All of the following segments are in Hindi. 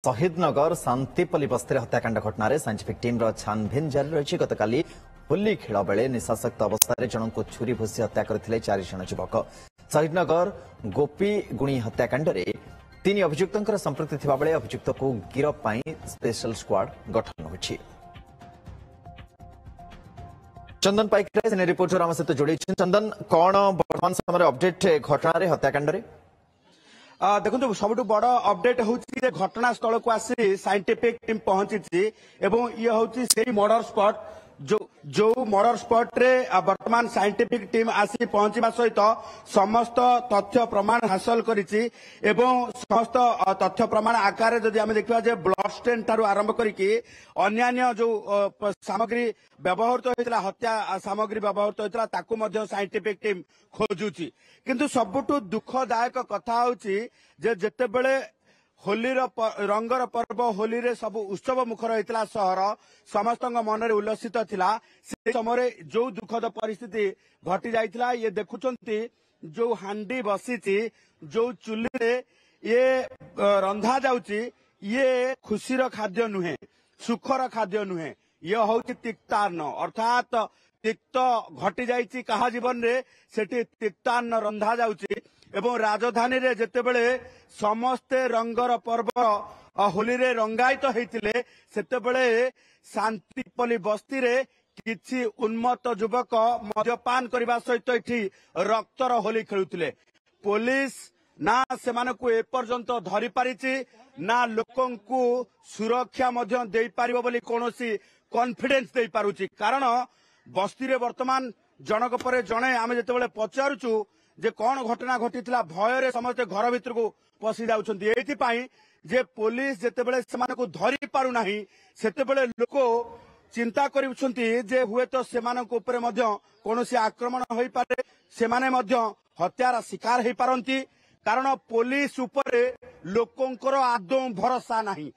शहीदनगर शांतिपल्ली बस्ती हत्याकांड घटना साइंटिफिक टीम छानभिन जारी रही। गतकाली होली खेल बेले निशाशक्त अवस्था जन को छुरी भूसी हत्या करते 4 जन युवक। शहीदनगर गोपीगुणी हत्याकांड में 3 अभियुक्तों संपृक्ति थिबा बेले अभियुक्त को गिरफ पाई स्पेशल स्क्वाड गठन होछि। चंदन पाइक रिपोर्टर आम सहित जोड़ी। चंदन, कौन वर्तमान समय अपडेट घटना हत्याकांड रे? देखो सब बड़ अपडेट हूँ घटना स्थल को आसी साइंटिफिक टीम पहुंची एवं ये हूँ से मर्डर स्पॉट जो मर्डर स्पॉट रे वर्तमान साइंटिफिक टीम आसी पहुंचवा सहित समस्त तथ्य प्रमाण हासिल करिछि एवं समस्त तथ्य प्रमाण आकार जदि आम देखा जे ब्लड स्टेन ठारू आरंभ करके अन्यान्य जो सामग्री व्यवहृत होता हत्या सामग्री व्यवहृत होता ताकू मध्य साइंटिफिक टीम खोजुछि। किंतु सबुठु दुखदायक कथा होछि जे जेतेबेले होली रंगर पर्व होली रे सब उत्सव मुखर होता सहर समस्त मन में उल्लसित थिला। से समय जो दुखद परिस्थिति घटी जाइथिला ये देखुचंती जो हांडी बसीची जो चुली रे ये रंधा जाउची ये खुशीर खाद्य नुहे सुखर खाद्य नुहे ये हूँ तिक्तान्न अर्थात तिक्त घटी जाइची कहा जीवन रे सेठी तिक्तान्न रंधा जाउची एवं राजधानी रे जेतेबेले समस्ते रंगर पर्व होली रे रंगायित होइतिले सेतेबेले शांतिपल्ली बस्ती रे किछि उन्मत्त युवक मद्यपान करबा सहित एठी रक्तर होली खेलुतिले। पुलिस ना सेमानकु एपर्यंत धरि पारिछि ना लोकंकु सुरक्षा मध्य देई पारिबो बोली कोनोसी कॉन्फिडेंस देई पारुछि। कारण बस्ती रे वर्तमान जनक परे जणे आमे जेतेबेले पचारुछु जे कौन घटना घटी भय रे समस्त घर भीतर को पशि जाउछन्ती एथिपाई जे पुलिस जेतेबेले सेमानकु धरि पारु नाही सेतेबेले लोक चिंता करिउछन्ती जे हुए तो सेमानक ऊपर मध्य कोनोसी आक्रमण होई पारे सेमाने मध्य हत्यार शिकार होई पारंती। कारण पुलिस ऊपर लोकंकर आदौ भरोसा नाही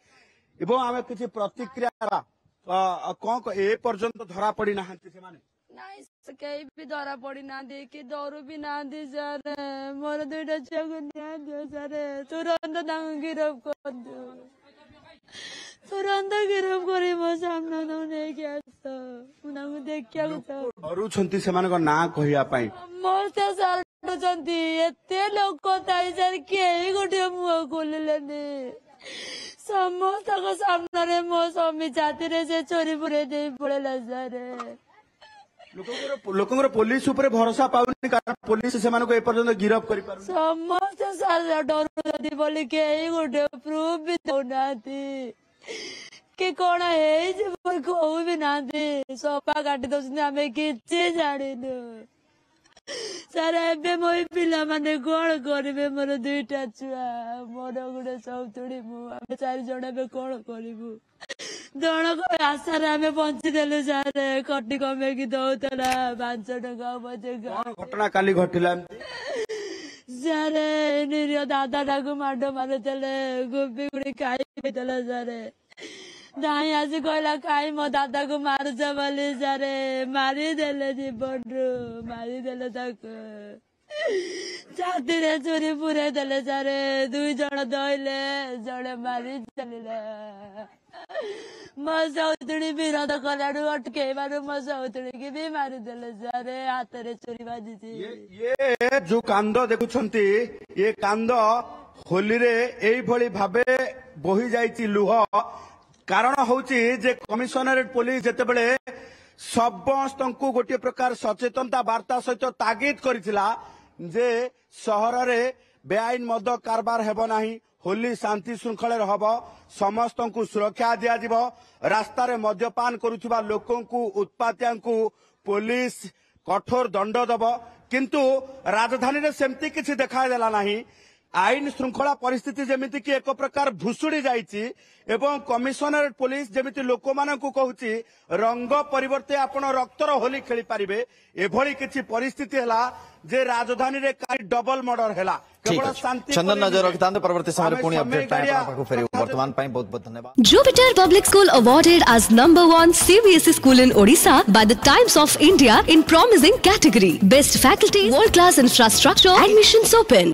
एवं आमे किछि प्रतिक्रिया कौन ए पर्यंत धरा पड़ी नाहंती सेमाने नहीं कहीं भी धरा पड़ी ना दे कि दौरू भी ना दी सर मोर 2टा छुआ को न्याय दियो सर तुरंत गिरफ कर दो तुरंत गिरफ करी मो सामने तो नहीं आस देखिया डरुछंती सेमानक ना कहिया पाई मस्त सर डरुछंती एते लोक ताई सर केही गोटे मुह खोलिलेनी समस्त को सामने रे मो स्वामी छाती रे से चोरी पुरे दे पड़ेला सर लोकंगर पुलिस ऊपर भरोसा पाउनी कारण पुलिस सेमानक एपर्यंत गिरफ करि पारु समस्त सारा डरुछंती बोली के गोटे प्रूफ भी दउनाती के कोण हे जे कहू भी नांती सोफा काटी दउछंती आमे किछि जानिनु सर एबे मो पिला माने कोण करिवे मोर 2टा छुआ मोर गुडे सब तुडी मु आमे 4 जण बे कोण करिवु जनक आशार आम बंचीदेलु सर कटी कमेकी दौला 5 टका बजे घटना काली घटिला सर निरीह दादा टाक माड मारुले गोपी गुड़ी खाई सर दाई आसी कहला खाई मो दादा को मारुच बोली सर मारिदेले जीवन रू मारिदेले छाती रे चोरी पुरे देले सर 2 जण दईले जड़े मारी चलिले मो सौतुणी विरोध कलाडू अटकेबार मो सौतुणी की भी मारिदेले सर हाथ रे चोरी बाजी। ये जो कांद देखुछंती ये कांद होली रे एई भली भाबे बोही जाईची लुह कारण होची जे कमिशनरेट पुलिस जेतेबेले समस्तंकु गोटे प्रकार सचेतनता वार्ता सहित तागिद करिथिला जे सहर रे बेआईन मद कारबार हेबो नाही होली शांति श्रृंखला रहब समस्त को सुरक्षा दिया जीव रास्ता रे मद्यपान करुवा लोकों को उत्पातिया पुलिस कठोर दंड दब किंतु राजधानी रे सेमती किछि देखा देला नाही। आईन श्रृंखला परिस्थिति जेमिति कि एक प्रकार भुसुड़ी जाइछि एवं कमिशनरेट पुलिस जेमिति लोक मानकु कहूछि रंग परिवर्ते आपण रक्तर होली खेली पारिबे एभली किछि परिस्थिति हला जे राजधानी रे काई डबल मर्डर हला केवल शांति। चंदन नजर रखतांत परवर्ती समय पुणी अपडेट टाइम पाखु फेरि वर्तमान पई बहुत बहुत धन्यवाद। Jupiter Public School awarded as #1 CBSE school in Odisha by the Times of India in promising category. Best faculty, world class infrastructure, admissions open.